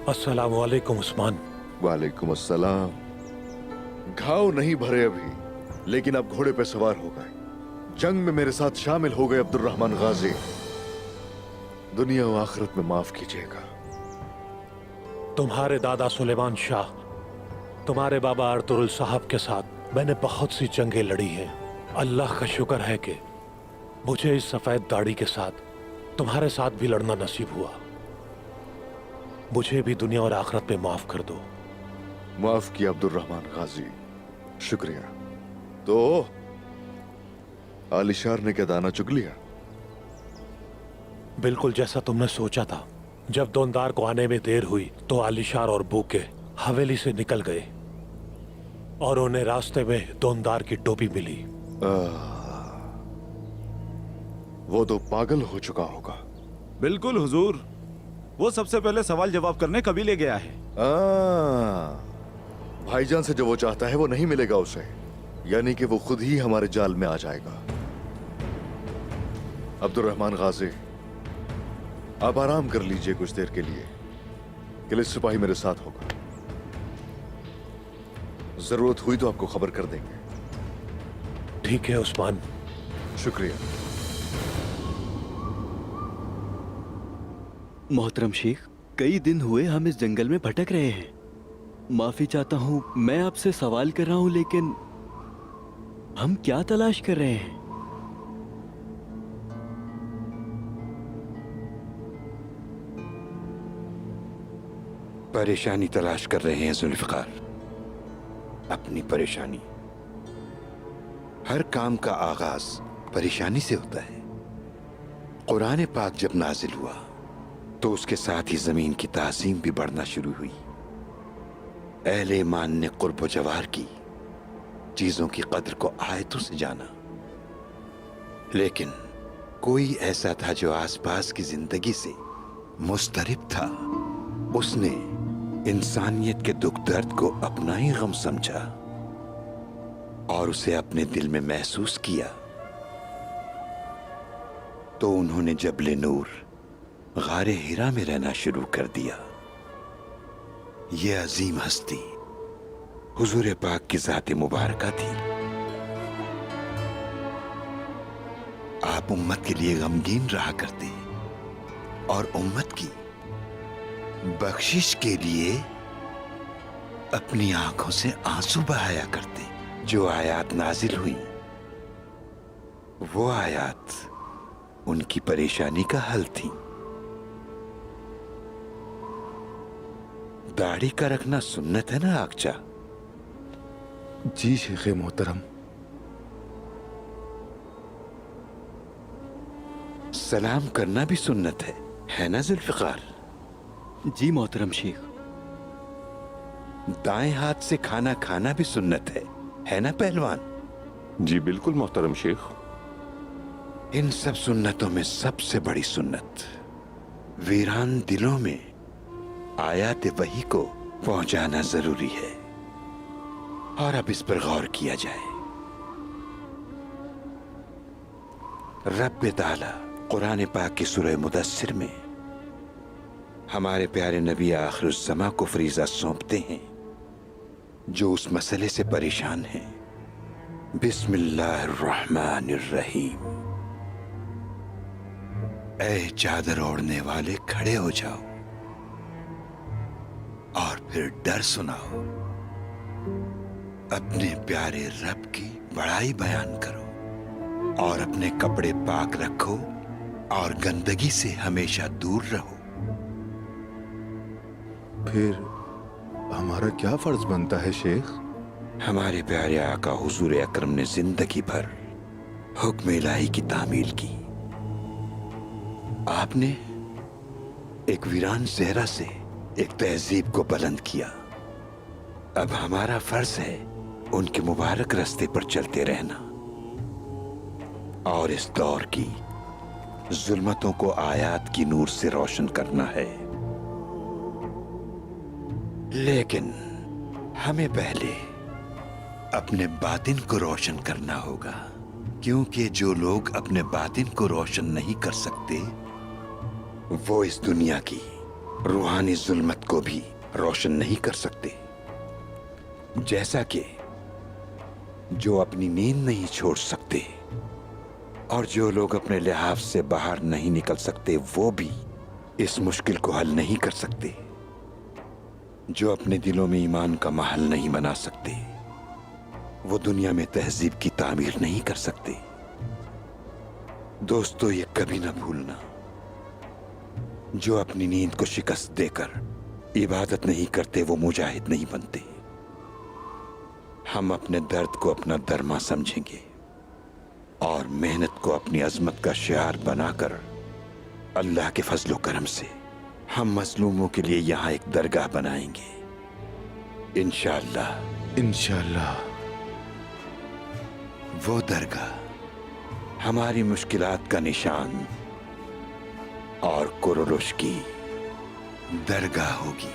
अस्सलाम वालेकुम उस्मान। वालेकुम अस्सलाम। घाव नहीं भरे अभी, लेकिन अब घोड़े पे सवार हो गए। जंग में मेरे साथ शामिल हो गए अब्दुर्रहमान गाजी। दुनिया और आखिरत में माफ कीजिएगा। तुम्हारे दादा सुलेमान शाह, तुम्हारे बाबा अर्तुगरुल साहब के साथ मैंने बहुत सी जंगें लड़ी हैं। अल्लाह का शुक्र है कि मुझे इस सफेद दाढ़ी के साथ तुम्हारे साथ भी लड़ना नसीब हुआ। मुझे भी दुनिया और आखिरत में माफ कर दो। माफ किया अब्दुर्रहमान गाजी, शुक्रिया। तो आलिशार ने क्या दाना चुग लिया? बिल्कुल जैसा तुमने सोचा था। जब दोनदार को आने में देर हुई तो आलिशार और बूके हवेली से निकल गए और उन्हें रास्ते में दोनदार की टोपी मिली। वो तो पागल हो चुका होगा। बिल्कुल हुजूर, वो सबसे पहले सवाल जवाब करने कबीले गया है। भाईजान से जो वो चाहता है वो नहीं मिलेगा उसे, यानी कि वो खुद ही हमारे जाल में आ जाएगा। अब्दुर्रहमान गाजी, आप आराम कर लीजिए कुछ देर के लिए। किले सिपाही मेरे साथ होगा। जरूरत हुई तो आपको खबर कर देंगे। ठीक है उस्मान। शुक्रिया। मोहतरम शेख, कई दिन हुए हम इस जंगल में भटक रहे हैं। माफी चाहता हूँ, मैं आपसे सवाल कर रहा हूँ, लेकिन हम क्या तलाश कर रहे हैं? परेशानी तलाश कर रहे हैं जुल्फ़िकार, अपनी परेशानी। हर काम का आगाज परेशानी से होता है। कुरान पाक जब नाजिल हुआ तो उसके साथ ही जमीन की ताज़ीम भी बढ़ना शुरू हुई। अहले ईमान ने कुर्ब जवार की, चीजों की कद्र को आयतों से जाना। लेकिन कोई ऐसा था जो आसपास की जिंदगी से मुस्तरिब था। उसने इंसानियत के दुख दर्द को अपना ही गम समझा और उसे अपने दिल में महसूस किया। तो उन्होंने जबले नूर गारे हिरा में रहना शुरू कर दिया। यह अजीम हस्ती हुजूर पाक की ज़ात मुबारका थी। आप उम्मत के लिए गमगीन रहा करते और उम्मत की बख्शिश के लिए अपनी आंखों से आंसू बहाया करते। जो आयात नाजिल हुई वो आयात उनकी परेशानी का हल थी। दाढ़ी का रखना सुन्नत है ना आकचा? जी शेखे मोहतरम। सलाम करना भी सुन्नत है ना जुल्फ़िकार? जी मोहतरम शेख। दाएं हाथ से खाना खाना भी सुन्नत है ना पहलवान? जी बिल्कुल मोहतरम शेख। इन सब सुन्नतों में सबसे बड़ी सुन्नत वीरान दिलों में आयात वही को पहुंचाना जरूरी है। और अब इस पर गौर किया जाए। रब्बे ताला कुरान पाक की सूरह मुदस्सिर में हमारे प्यारे नबी आखिरुज़्ज़मा को फरीज़ा सौंपते हैं जो उस मसले से परेशान हैं। बिस्मिल्लाहिर्रहमानिर्रहीम। ऐ चादर ओढ़ने वाले खड़े हो जाओ और फिर डर सुनाओ। अपने प्यारे रब की बड़ाई बयान करो और अपने कपड़े पाक रखो और गंदगी से हमेशा दूर रहो। फिर हमारा क्या फर्ज बनता है शेख? हमारे प्यारे आका हुजूर अकरम ने जिंदगी भर हुक्म इलाही की तामील की। आपने एक वीरान सेहरा से एक तहजीब को बुलंद किया। अब हमारा फर्ज है उनके मुबारक रास्ते पर चलते रहना और इस दौर की जुल्मतों को आयात की नूर से रोशन करना है। लेकिन हमें पहले अपने बातिन को रोशन करना होगा, क्योंकि जो लोग अपने बातिन को रोशन नहीं कर सकते वो इस दुनिया की रूहानी जुल्मत को भी रोशन नहीं कर सकते। जैसा कि जो अपनी नींद नहीं छोड़ सकते और जो लोग अपने लिहाज से बाहर नहीं निकल सकते वो भी इस मुश्किल को हल नहीं कर सकते। जो अपने दिलों में ईमान का महल नहीं बना सकते वो दुनिया में तहजीब की तामीर नहीं कर सकते। दोस्तों, ये कभी ना भूलना, जो अपनी नींद को शिकस्त देकर इबादत नहीं करते वो मुजाहिद नहीं बनते। हम अपने दर्द को अपना दरमा समझेंगे और मेहनत को अपनी अजमत का शियार बनाकर अल्लाह के फजलो करम से हम मजलूमों के लिए यहाँ एक दरगाह बनाएंगे इंशाअल्लाह। इंशाअल्लाह। वो दरगाह हमारी मुश्किलात का निशान और कुरुलुश की दरगाह होगी।